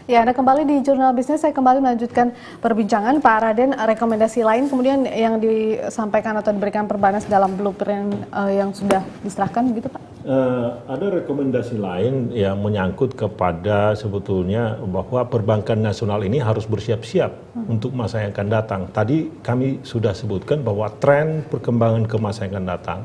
Ya, Anda kembali di Jurnal Bisnis. Saya kembali melanjutkan perbincangan. Pak Raden, rekomendasi lain kemudian yang disampaikan atau diberikan Perbanas dalam blueprint yang sudah diserahkan begitu, Pak? Ada rekomendasi lain yang menyangkut kepada sebetulnya bahwa perbankan nasional ini harus bersiap-siap untuk masa yang akan datang. Tadi kami sudah sebutkan bahwa tren perkembangan ke masa yang akan datang,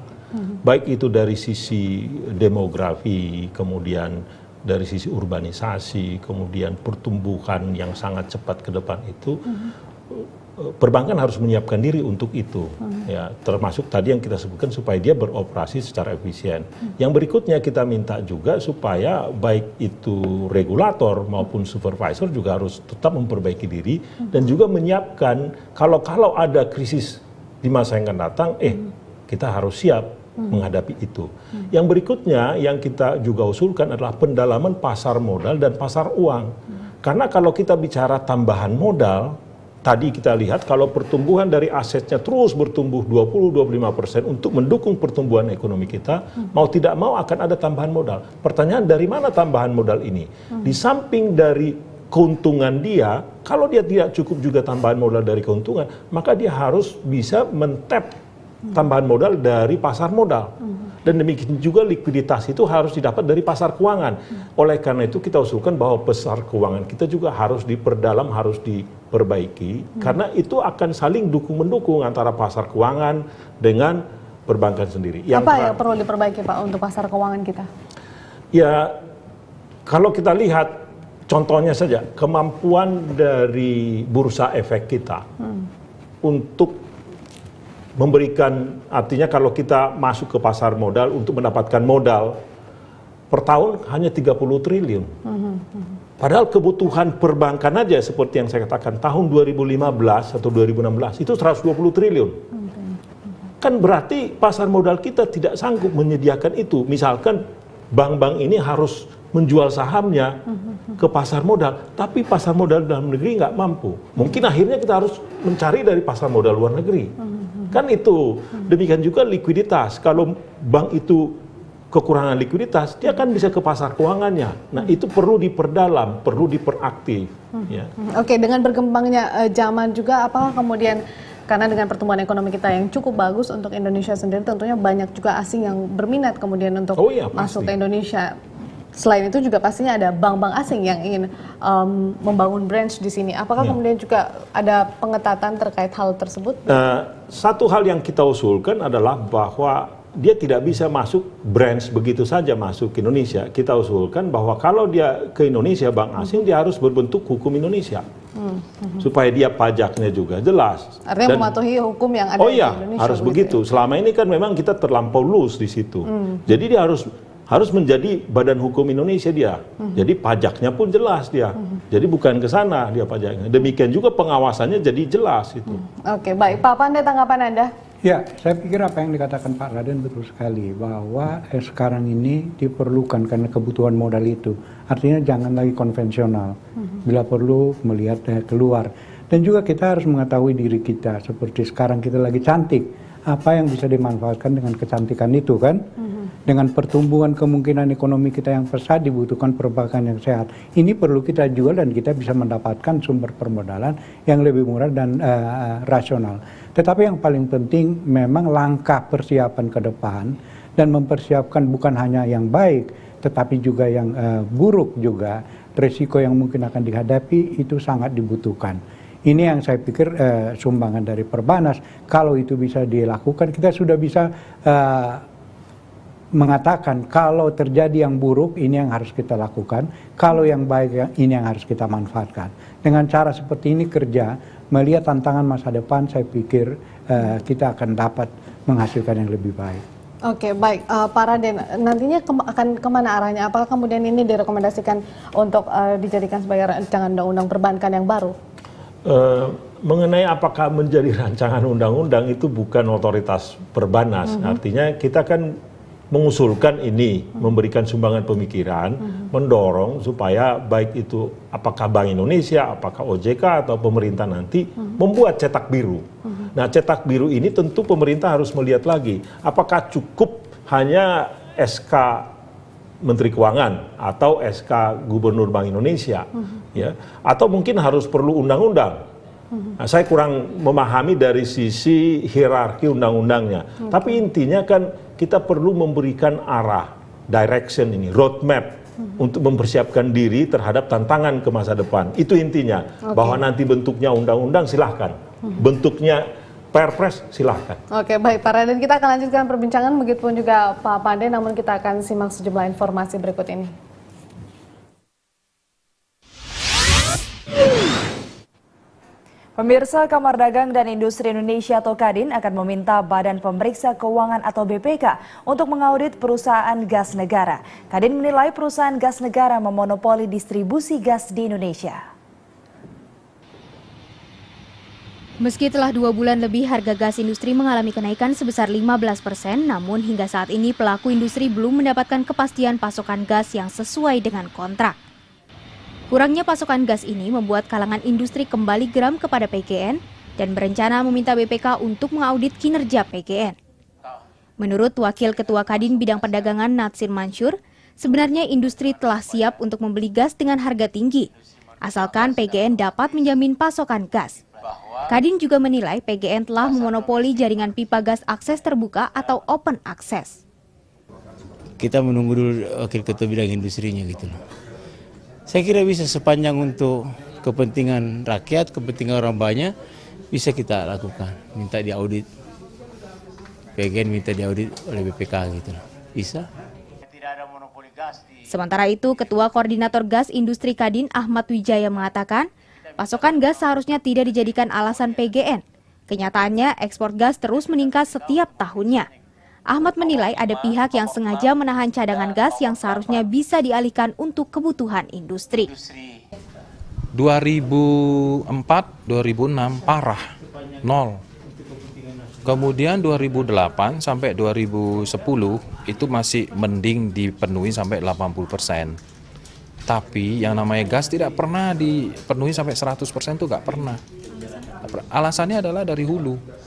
baik itu dari sisi demografi, kemudian dari sisi urbanisasi, kemudian pertumbuhan yang sangat cepat ke depan itu, perbankan harus menyiapkan diri untuk itu, ya, termasuk tadi yang kita sebutkan supaya dia beroperasi secara efisien. Yang berikutnya kita minta juga supaya baik itu regulator maupun supervisor juga harus tetap memperbaiki diri dan juga menyiapkan kalau ada krisis di masa yang akan datang, kita harus siap menghadapi itu. Yang berikutnya yang kita juga usulkan adalah pendalaman pasar modal dan pasar uang. Karena kalau kita bicara tambahan modal, tadi kita lihat kalau pertumbuhan dari asetnya terus bertumbuh 20-25% untuk mendukung pertumbuhan ekonomi kita, mau tidak mau akan ada tambahan modal. Pertanyaan, dari mana tambahan modal ini? Di samping dari keuntungan dia, kalau dia tidak cukup juga tambahan modal dari keuntungan, maka dia harus bisa men-tap tambahan modal dari pasar modal. Dan demikian juga likuiditas itu harus didapat dari pasar keuangan. Oleh karena itu kita usulkan bahwa pasar keuangan kita juga harus diperdalam, harus diperbaiki, karena itu akan saling dukung-mendukung antara pasar keuangan dengan perbankan sendiri. Apa yang perlu diperbaiki, Pak, untuk pasar keuangan kita? Ya, kalau kita lihat contohnya saja, kemampuan dari bursa efek kita untuk memberikan, artinya kalau kita masuk ke pasar modal untuk mendapatkan modal per tahun hanya 30 triliun. Padahal kebutuhan perbankan aja seperti yang saya katakan tahun 2015 atau 2016 itu 120 triliun. Kan berarti pasar modal kita tidak sanggup menyediakan itu. Misalkan bank-bank ini harus menjual sahamnya ke pasar modal, tapi pasar modal dalam negeri nggak mampu. Mungkin akhirnya kita harus mencari dari pasar modal luar negeri. Kan itu. Demikian juga likuiditas. Kalau bank itu kekurangan likuiditas, dia kan bisa ke pasar keuangannya. Nah, itu perlu diperdalam, perlu diperaktif. Ya. Oke, dengan berkembangnya zaman juga, apakah kemudian karena dengan pertumbuhan ekonomi kita yang cukup bagus untuk Indonesia sendiri, tentunya banyak juga asing yang berminat kemudian untuk masuk ke Indonesia. Selain itu juga pastinya ada bank-bank asing yang ingin membangun branch di sini. Apakah kemudian juga ada pengetatan terkait hal tersebut? Satu hal yang kita usulkan adalah bahwa dia tidak bisa masuk branch begitu saja masuk ke Indonesia. Kita usulkan bahwa kalau dia ke Indonesia, bank asing, dia harus berbentuk hukum Indonesia. Supaya dia pajaknya juga jelas. Artinya mematuhi hukum yang ada di Indonesia. Harus begitu. Selama ini kan memang kita terlampau loose di situ. Jadi dia harus menjadi badan hukum Indonesia dia. Jadi pajaknya pun jelas dia. Jadi bukan ke sana dia pajaknya. Demikian juga pengawasannya jadi jelas itu. Oke, baik. Pak Pandey, tanggapan Anda? Ya, saya pikir apa yang dikatakan Pak Raden betul sekali, bahwa sekarang ini diperlukan karena kebutuhan modal itu. Artinya jangan lagi konvensional. Bila perlu melihat keluar. Dan juga kita harus mengetahui diri kita, seperti sekarang kita lagi cantik. Apa yang bisa dimanfaatkan dengan kecantikan itu kan? Dengan pertumbuhan kemungkinan ekonomi kita yang pesat, dibutuhkan perbankan yang sehat. Ini perlu kita jual dan kita bisa mendapatkan sumber permodalan yang lebih murah dan rasional. Tetapi yang paling penting memang langkah persiapan ke depan dan mempersiapkan bukan hanya yang baik, tetapi juga yang buruk juga. Risiko yang mungkin akan dihadapi itu sangat dibutuhkan. Ini yang saya pikir sumbangan dari Perbanas. Kalau itu bisa dilakukan, kita sudah bisa mengatakan kalau terjadi yang buruk ini yang harus kita lakukan, kalau yang baik ini yang harus kita manfaatkan. Dengan cara seperti ini kerja, melihat tantangan masa depan, saya pikir kita akan dapat menghasilkan yang lebih baik. Oke, baik. Pak Raden, nantinya akan kemana arahnya? Apakah kemudian ini direkomendasikan untuk dijadikan sebagai rancangan undang-undang perbankan yang baru? Mengenai apakah menjadi rancangan undang-undang itu bukan otoritas Perbanas. Artinya kita kan mengusulkan ini, memberikan sumbangan pemikiran, mendorong supaya baik itu apakah Bank Indonesia, apakah OJK atau pemerintah nanti membuat cetak biru. Nah, cetak biru ini tentu pemerintah harus melihat lagi, apakah cukup hanya SK Menteri Keuangan atau SK Gubernur Bank Indonesia, ya, atau mungkin harus perlu undang-undang. Nah, saya kurang memahami dari sisi hierarki undang-undangnya. Tapi intinya kan kita perlu memberikan arah, direction ini, roadmap untuk mempersiapkan diri terhadap tantangan ke masa depan. Itu intinya. Bahwa nanti bentuknya undang-undang silahkan, bentuknya Perpres silahkan. Oke, baik Pak Raden, kita akan lanjutkan perbincangan begitupun juga Pak Pande, namun kita akan simak sejumlah informasi berikut ini. Pemirsa, Kamar Dagang dan Industri Indonesia atau Kadin akan meminta Badan Pemeriksa Keuangan atau BPK untuk mengaudit perusahaan gas negara. Kadin menilai perusahaan gas negara memonopoli distribusi gas di Indonesia. Meski telah 2 bulan lebih harga gas industri mengalami kenaikan sebesar 15%, namun hingga saat ini pelaku industri belum mendapatkan kepastian pasokan gas yang sesuai dengan kontrak. Kurangnya pasokan gas ini membuat kalangan industri kembali geram kepada PGN dan berencana meminta BPK untuk mengaudit kinerja PGN. Menurut Wakil Ketua Kadin Bidang Perdagangan Natsir Mansur, sebenarnya industri telah siap untuk membeli gas dengan harga tinggi, asalkan PGN dapat menjamin pasokan gas. Kadin juga menilai PGN telah memonopoli jaringan pipa gas akses terbuka atau open access. Kita menunggu dulu Wakil Ketua Bidang Industrinya gitu loh. Saya kira bisa sepanjang untuk kepentingan rakyat, kepentingan orang banyak, bisa kita lakukan. Minta diaudit, PGN minta diaudit oleh BPK gitu loh. Bisa. Sementara itu, Ketua Koordinator Gas Industri Kadin Ahmad Wijaya mengatakan, pasokan gas seharusnya tidak dijadikan alasan PGN. Kenyataannya, ekspor gas terus meningkat setiap tahunnya. Ahmad menilai ada pihak yang sengaja menahan cadangan gas yang seharusnya bisa dialihkan untuk kebutuhan industri. 2004-2006 parah, nol. Kemudian 2008 sampai 2010 itu masih mending dipenuhi sampai 80%. Tapi yang namanya gas tidak pernah dipenuhi sampai 100% itu nggak pernah. Alasannya adalah dari hulu.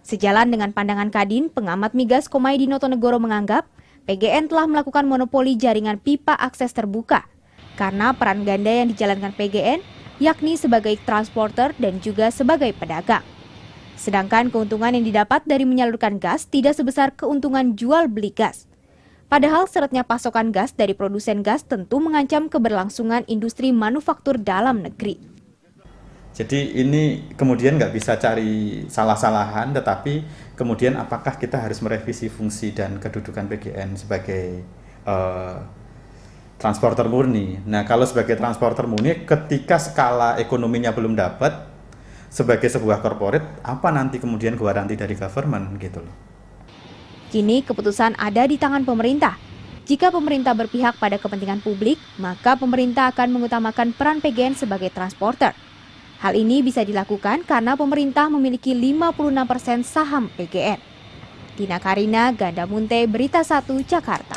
Sejalan dengan pandangan Kadin, pengamat migas Komaydi Notonegoro menganggap PGN telah melakukan monopoli jaringan pipa akses terbuka karena peran ganda yang dijalankan PGN yakni sebagai transporter dan juga sebagai pedagang. Sedangkan keuntungan yang didapat dari menyalurkan gas tidak sebesar keuntungan jual beli gas. Padahal seretnya pasokan gas dari produsen gas tentu mengancam keberlangsungan industri manufaktur dalam negeri. Jadi ini kemudian nggak bisa cari salah-salahan, tetapi kemudian apakah kita harus merevisi fungsi dan kedudukan PGN sebagai transporter murni. Nah, kalau sebagai transporter murni, ketika skala ekonominya belum dapat, sebagai sebuah corporate, apa nanti kemudian garansi dari government gitu loh. Kini keputusan ada di tangan pemerintah. Jika pemerintah berpihak pada kepentingan publik, maka pemerintah akan mengutamakan peran PGN sebagai transporter. Hal ini bisa dilakukan karena pemerintah memiliki 56% saham PGN. Dina Karina, Ganda Munte, Berita 1, Jakarta.